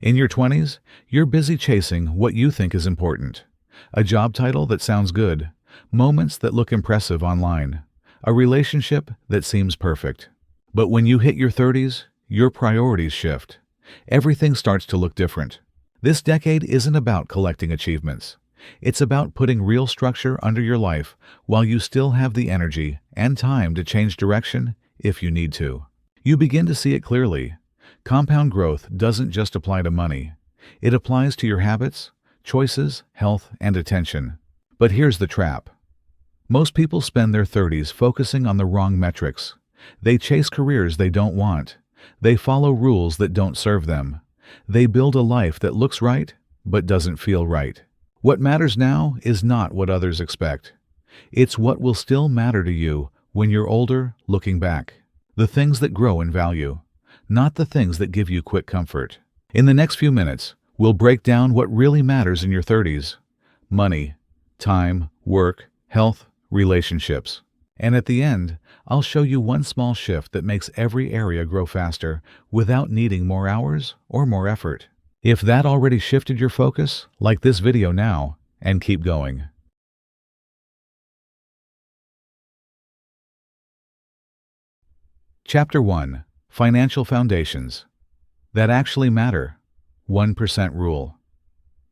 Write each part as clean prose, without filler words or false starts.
In your 20s, you're busy chasing what you think is important. A job title that sounds good, moments that look impressive online, a relationship that seems perfect. But when you hit your 30s, your priorities shift. Everything starts to look different. This decade isn't about collecting achievements. It's about putting real structure under your life while you still have the energy and time to change direction if you need to. You begin to see it clearly. Compound growth doesn't just apply to money. It applies to your habits, choices, health, and attention. But here's the trap. Most people spend their 30s focusing on the wrong metrics. They chase careers they don't want. They follow rules that don't serve them. They build a life that looks right, but doesn't feel right. What matters now is not what others expect. It's what will still matter to you when you're older, looking back. The things that grow in value, not the things that give you quick comfort. In the next few minutes, we'll break down what really matters in your 30s. Money, time, work, health, relationships. And at the end, I'll show you one small shift that makes every area grow faster without needing more hours or more effort. If that already shifted your focus, like this video now, and keep going. Chapter 1. Financial Foundations That Actually Matter. 1% Rule.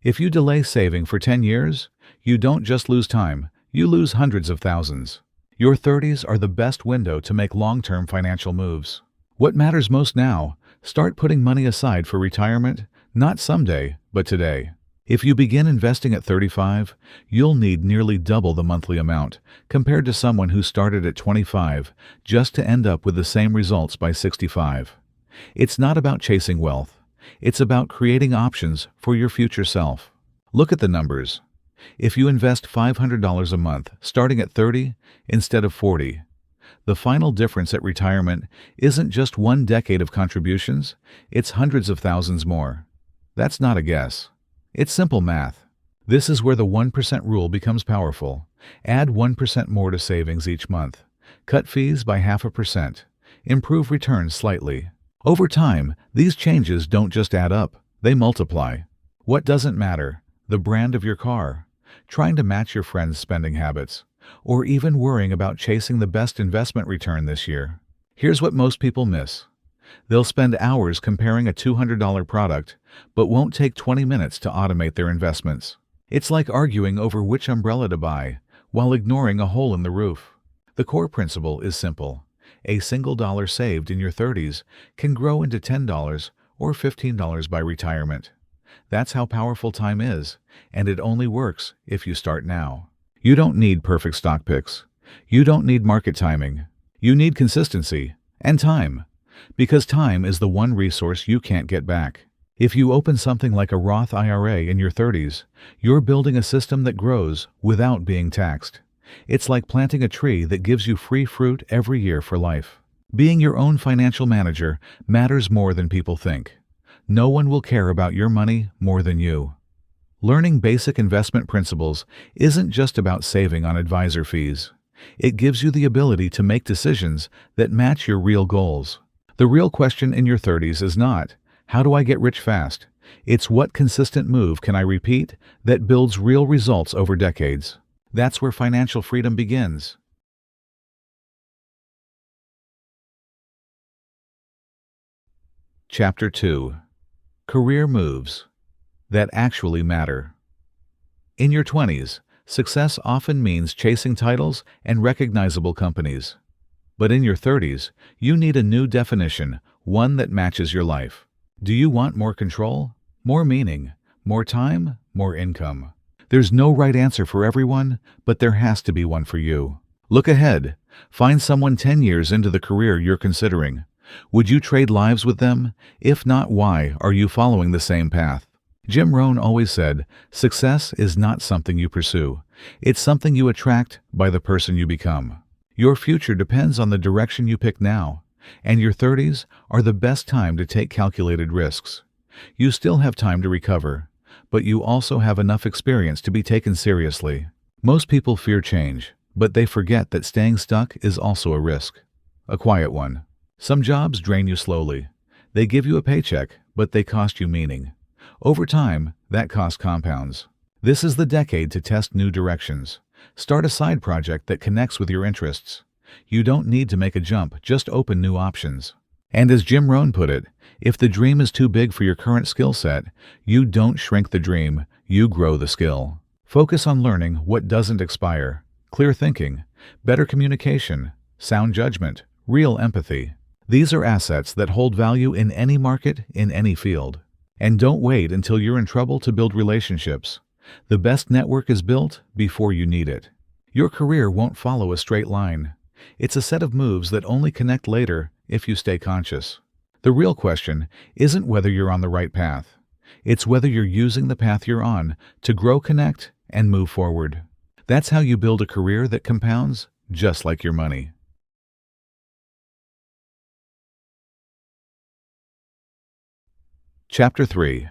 If you delay saving for 10 years, you don't just lose time, you lose hundreds of thousands. Your 30s are the best window to make long-term financial moves. What matters most now? Start putting money aside for retirement, not someday, but today. If you begin investing at 35, you'll need nearly double the monthly amount compared to someone who started at 25 just to end up with the same results by 65. It's not about chasing wealth. It's about creating options for your future self. Look at the numbers. If you invest $500 a month starting at 30 instead of 40, the final difference at retirement isn't just one decade of contributions, it's hundreds of thousands more. That's not a guess. It's simple math. This is where the 1% rule becomes powerful. Add 1% more to savings each month. Cut fees by 0.5%. Improve returns slightly. Over time, these changes don't just add up, they multiply. What doesn't matter? The brand of your car, trying to match your friends' spending habits, or even worrying about chasing the best investment return this year. Here's what most people miss. They'll spend hours comparing a $200 product, but won't take 20 minutes to automate their investments. It's like arguing over which umbrella to buy, while ignoring a hole in the roof. The core principle is simple. A single dollar saved in your 30s can grow into $10 or $15 by retirement. That's how powerful time is, and it only works if you start now. You don't need perfect stock picks. You don't need market timing. You need consistency and time. Because time is the one resource you can't get back. If you open something like a Roth IRA in your 30s, you're building a system that grows without being taxed. It's like planting a tree that gives you free fruit every year for life. Being your own financial manager matters more than people think. No one will care about your money more than you. Learning basic investment principles isn't just about saving on advisor fees. It gives you the ability to make decisions that match your real goals. The real question in your 30s is not, how do I get rich fast? It's what consistent move can I repeat that builds real results over decades. That's where financial freedom begins. Chapter 2. Career Moves That Actually Matter. In your 20s, success often means chasing titles and recognizable companies. But in your 30s, you need a new definition, one that matches your life. Do you want more control, more meaning, more time, more income? There's no right answer for everyone, but there has to be one for you. Look ahead. Find someone 10 years into the career you're considering. Would you trade lives with them? If not, why are you following the same path? Jim Rohn always said, success is not something you pursue. It's something you attract by the person you become. Your future depends on the direction you pick now, and your 30s are the best time to take calculated risks. You still have time to recover, but you also have enough experience to be taken seriously. Most people fear change, but they forget that staying stuck is also a risk. A quiet one. Some jobs drain you slowly. They give you a paycheck, but they cost you meaning. Over time, that cost compounds. This is the decade to test new directions. Start a side project that connects with your interests. You don't need to make a jump, just open new options. And as Jim Rohn put it, if the dream is too big for your current skill set, you don't shrink the dream, you grow the skill. Focus on learning what doesn't expire. Clear thinking, better communication, sound judgment, real empathy. These are assets that hold value in any market, in any field. And don't wait until you're in trouble to build relationships. The best network is built before you need it. Your career won't follow a straight line. It's a set of moves that only connect later if you stay conscious. The real question isn't whether you're on the right path. It's whether you're using the path you're on to grow, connect, and move forward. That's how you build a career that compounds just like your money. Chapter 3.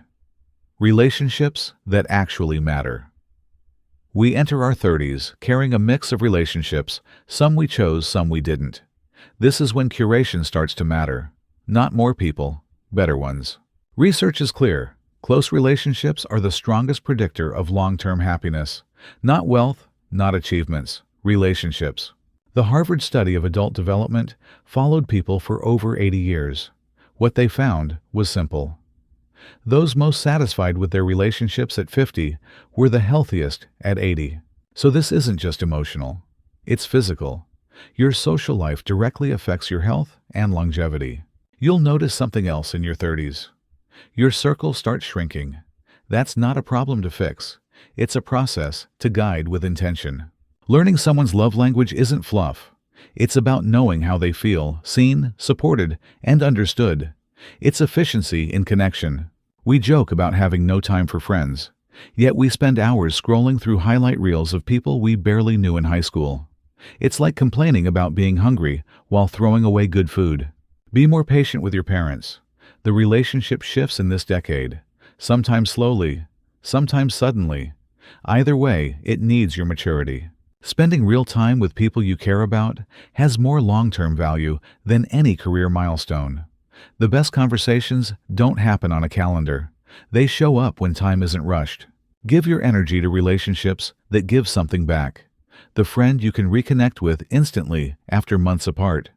Relationships that actually matter. We enter our 30s carrying a mix of relationships, some we chose, some we didn't. This is when curation starts to matter. Not more people, better ones. Research is clear. Close relationships are the strongest predictor of long-term happiness. Not wealth, not achievements, relationships. The Harvard study of adult development followed people for over 80 years. What they found was simple. Those most satisfied with their relationships at 50 were the healthiest at 80. So this isn't just emotional. It's physical. Your social life directly affects your health and longevity. You'll notice something else in your 30s. Your circle starts shrinking. That's not a problem to fix. It's a process to guide with intention. Learning someone's love language isn't fluff. It's about knowing how they feel, seen, supported, and understood. It's efficiency in connection. We joke about having no time for friends, yet we spend hours scrolling through highlight reels of people we barely knew in high school. It's like complaining about being hungry while throwing away good food. Be more patient with your parents. The relationship shifts in this decade, sometimes slowly, sometimes suddenly. Either way, it needs your maturity. Spending real time with people you care about has more long-term value than any career milestone. The best conversations don't happen on a calendar. They show up when time isn't rushed. Give your energy to relationships that give something back. The friend you can reconnect with instantly after months apart.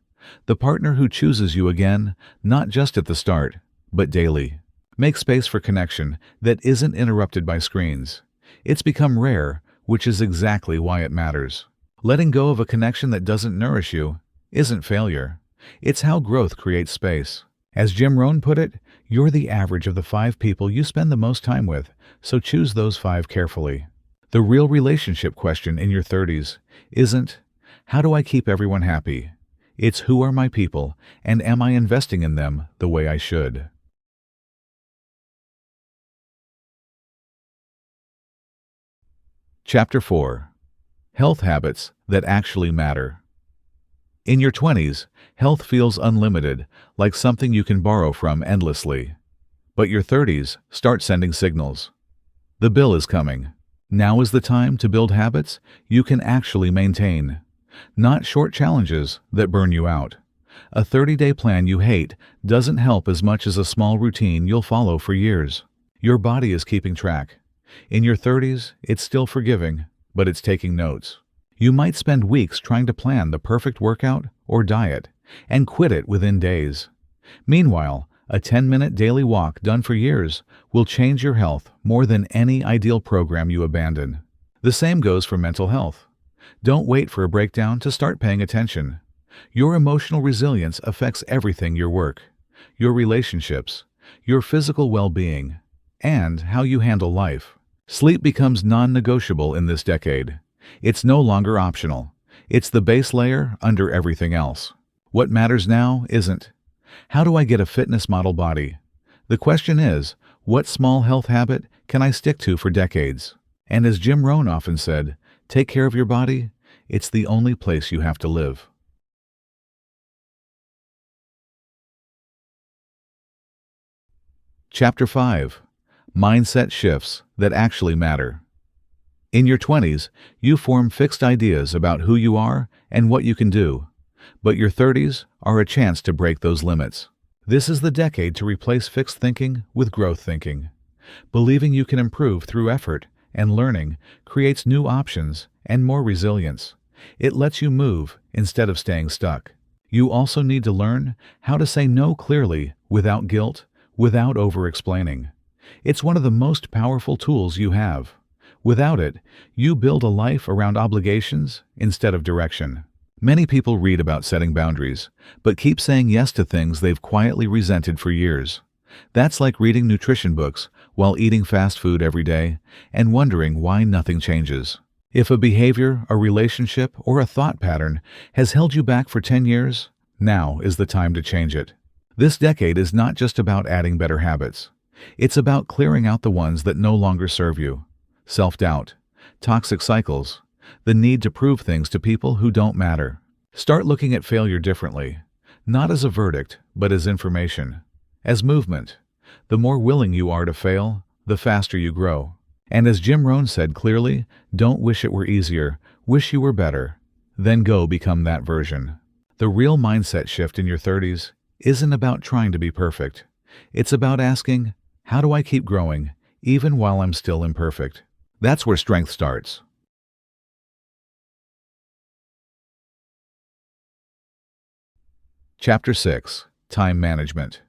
The partner who chooses you again, not just at the start, but daily. Make space for connection that isn't interrupted by screens. It's become rare, which is exactly why it matters. Letting go of a connection that doesn't nourish you isn't failure. It's how growth creates space. As Jim Rohn put it, you're the average of the 5 people you spend the most time with, so choose those 5 carefully. The real relationship question in your 30s isn't, how do I keep everyone happy? It's, who are my people, and am I investing in them the way I should? Chapter 4. Health habits that actually matter. In your 20s, health feels unlimited, like something you can borrow from endlessly. But your 30s start sending signals. The bill is coming. Now is the time to build habits you can actually maintain. Not short challenges that burn you out. A 30-day plan you hate doesn't help as much as a small routine you'll follow for years. Your body is keeping track. In your 30s, it's still forgiving, but it's taking notes. You might spend weeks trying to plan the perfect workout or diet and quit it within days. Meanwhile, a 10-minute daily walk done for years will change your health more than any ideal program you abandon. The same goes for mental health. Don't wait for a breakdown to start paying attention. Your emotional resilience affects everything: your work, your relationships, your physical well-being, and how you handle life. Sleep becomes non-negotiable in this decade. It's no longer optional. It's the base layer under everything else. What matters now isn't, how do I get a fitness model body? The question is, what small health habit can I stick to for decades? And as Jim Rohn often said, take care of your body. It's the only place you have to live. Chapter 5. Mindset shifts that actually matter. In your 20s, you form fixed ideas about who you are and what you can do. But your 30s are a chance to break those limits. This is the decade to replace fixed thinking with growth thinking. Believing you can improve through effort and learning creates new options and more resilience. It lets you move instead of staying stuck. You also need to learn how to say no clearly without guilt, without over-explaining. It's one of the most powerful tools you have. Without it, you build a life around obligations instead of direction. Many people read about setting boundaries, but keep saying yes to things they've quietly resented for years. That's like reading nutrition books while eating fast food every day and wondering why nothing changes. If a behavior, a relationship, or a thought pattern has held you back for 10 years, now is the time to change it. This decade is not just about adding better habits. It's about clearing out the ones that no longer serve you. Self-doubt, toxic cycles, the need to prove things to people who don't matter. Start looking at failure differently, not as a verdict, but as information, as movement. The more willing you are to fail, the faster you grow. And as Jim Rohn said clearly, don't wish it were easier, wish you were better. Then go become that version. The real mindset shift in your 30s isn't about trying to be perfect. It's about asking, how do I keep growing, even while I'm still imperfect? That's where strength starts. Chapter 6. Time Management.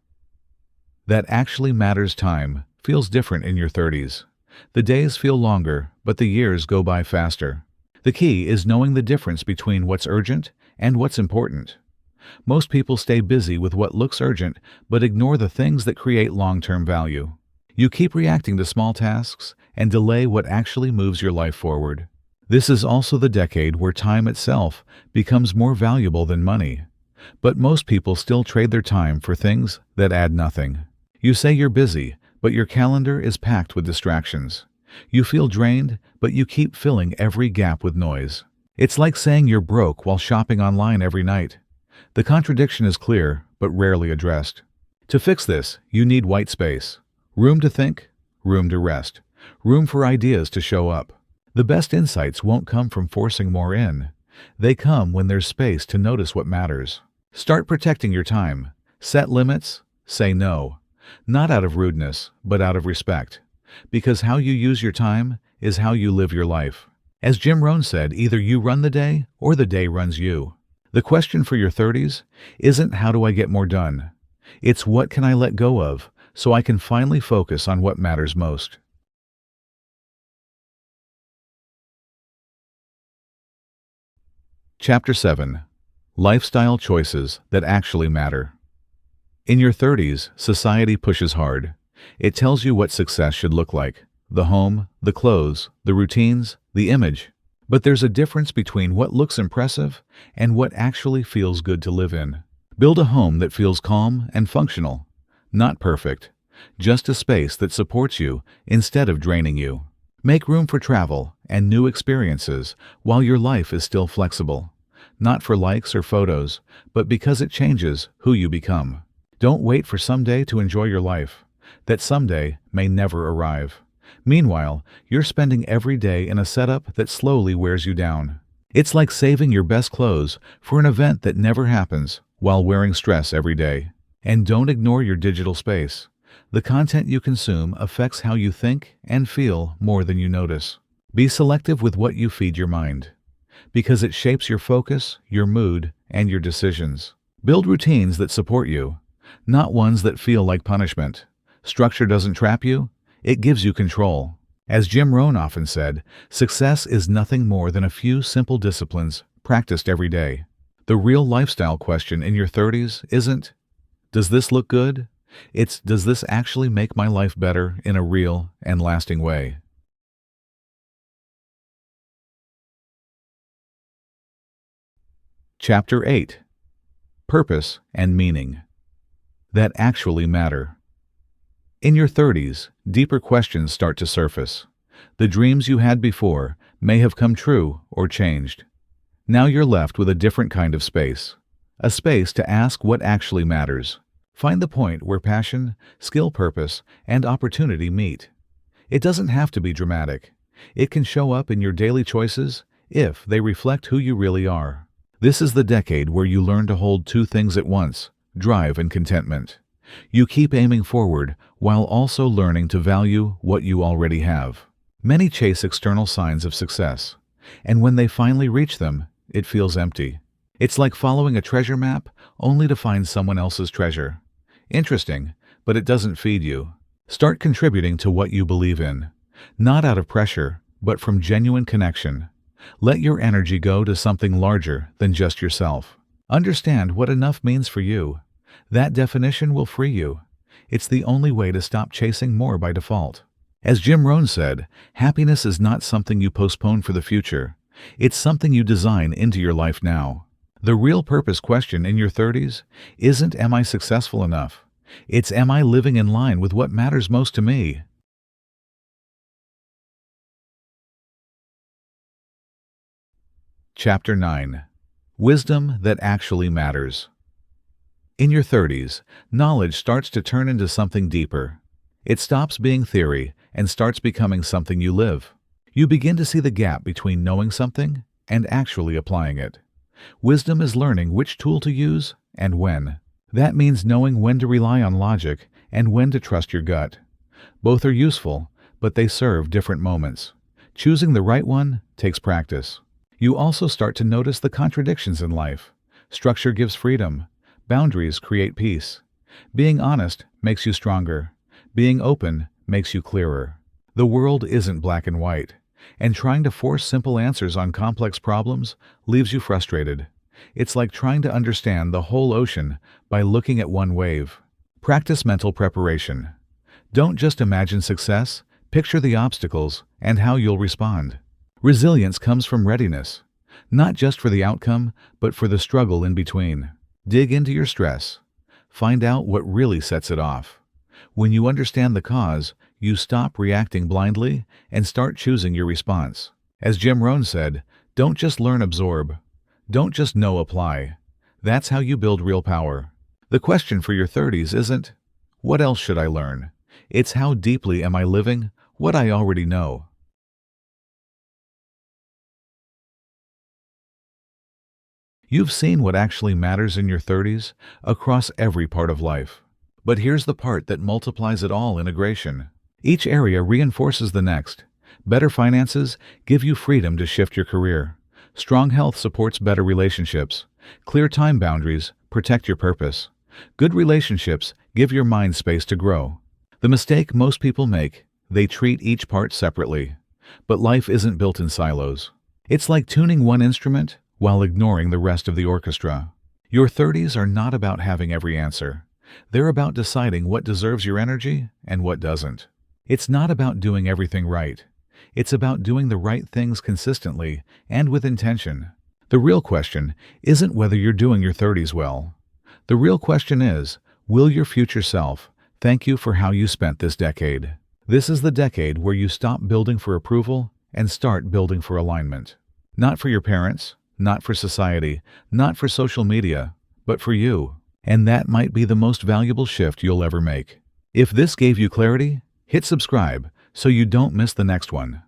That actually matters. Time feels different in your 30s. The days feel longer, but the years go by faster. The key is knowing the difference between what's urgent and what's important. Most people stay busy with what looks urgent, but ignore the things that create long-term value. You keep reacting to small tasks and delay what actually moves your life forward. This is also the decade where time itself becomes more valuable than money. But most people still trade their time for things that add nothing. You say you're busy, but your calendar is packed with distractions. You feel drained, but you keep filling every gap with noise. It's like saying you're broke while shopping online every night. The contradiction is clear, but rarely addressed. To fix this, you need white space. Room to think, room to rest, room for ideas to show up. The best insights won't come from forcing more in. They come when there's space to notice what matters. Start protecting your time. Set limits. Say no. Not out of rudeness, but out of respect. Because how you use your time is how you live your life. As Jim Rohn said, either you run the day or the day runs you. The question for your 30s isn't how do I get more done? It's what can I let go of so I can finally focus on what matters most. Chapter 7. Lifestyle Choices That Actually Matter. In your 30s, society pushes hard. It tells you what success should look like: the home, the clothes, the routines, the image. But there's a difference between what looks impressive and what actually feels good to live in. Build a home that feels calm and functional. Not perfect, just a space that supports you instead of draining you. Make room for travel and new experiences while your life is still flexible. Not for likes or photos, but because it changes who you become. Don't wait for someday to enjoy your life. That someday may never arrive. Meanwhile, you're spending every day in a setup that slowly wears you down. It's like saving your best clothes for an event that never happens while wearing stress every day. And don't ignore your digital space. The content you consume affects how you think and feel more than you notice. Be selective with what you feed your mind, because it shapes your focus, your mood, and your decisions. Build routines that support you, not ones that feel like punishment. Structure doesn't trap you, it gives you control. As Jim Rohn often said, success is nothing more than a few simple disciplines practiced every day. The real lifestyle question in your 30s isn't, does this look good? It's, does this actually make my life better in a real and lasting way? Chapter 8. Purpose and Meaning That Actually Matter. In your 30s, deeper questions start to surface. The dreams you had before may have come true or changed. Now you're left with a different kind of space. A space to ask what actually matters. Find the point where passion, skill, purpose, and opportunity meet. It doesn't have to be dramatic. It can show up in your daily choices if they reflect who you really are. This is the decade where you learn to hold two things at once: drive and contentment. You keep aiming forward while also learning to value what you already have. Many chase external signs of success, and when they finally reach them, it feels empty. It's like following a treasure map only to find someone else's treasure. Interesting, but it doesn't feed you. Start contributing to what you believe in, not out of pressure, but from genuine connection. Let your energy go to something larger than just yourself. Understand what enough means for you. That definition will free you. It's the only way to stop chasing more by default. As Jim Rohn said, happiness is not something you postpone for the future. It's something you design into your life now. The real purpose question in your 30s isn't am I successful enough? It's am I living in line with what matters most to me? Chapter 9. Wisdom that actually matters. In your 30s, knowledge starts to turn into something deeper. It stops being theory and starts becoming something you live. You begin to see the gap between knowing something and actually applying it. Wisdom is learning which tool to use and when. That means knowing when to rely on logic and when to trust your gut. Both are useful, but they serve different moments. Choosing the right one takes practice. You also start to notice the contradictions in life. Structure gives freedom. Boundaries create peace. Being honest makes you stronger. Being open makes you clearer. The world isn't black and white, and trying to force simple answers on complex problems leaves you frustrated. It's like trying to understand the whole ocean by looking at one wave. Practice mental preparation. Don't just imagine success, picture the obstacles and how you'll respond. Resilience comes from readiness, not just for the outcome, but for the struggle in between. Dig into your stress. Find out what really sets it off. When you understand the cause, you stop reacting blindly and start choosing your response. As Jim Rohn said, don't just learn, absorb. Don't just know, apply. That's how you build real power. The question for your 30s isn't, what else should I learn? It's how deeply am I living what I already know? You've seen what actually matters in your 30s across every part of life. But here's the part that multiplies it all: integration. Each area reinforces the next. Better finances give you freedom to shift your career. Strong health supports better relationships. Clear time boundaries protect your purpose. Good relationships give your mind space to grow. The mistake most people make, they treat each part separately. But life isn't built in silos. It's like tuning one instrument while ignoring the rest of the orchestra. Your 30s are not about having every answer. They're about deciding what deserves your energy and what doesn't. It's not about doing everything right. It's about doing the right things consistently and with intention. The real question isn't whether you're doing your 30s well. The real question is, will your future self thank you for how you spent this decade? This is the decade where you stop building for approval and start building for alignment. Not for your parents, not for society, not for social media, but for you. And that might be the most valuable shift you'll ever make. If this gave you clarity, hit subscribe so you don't miss the next one.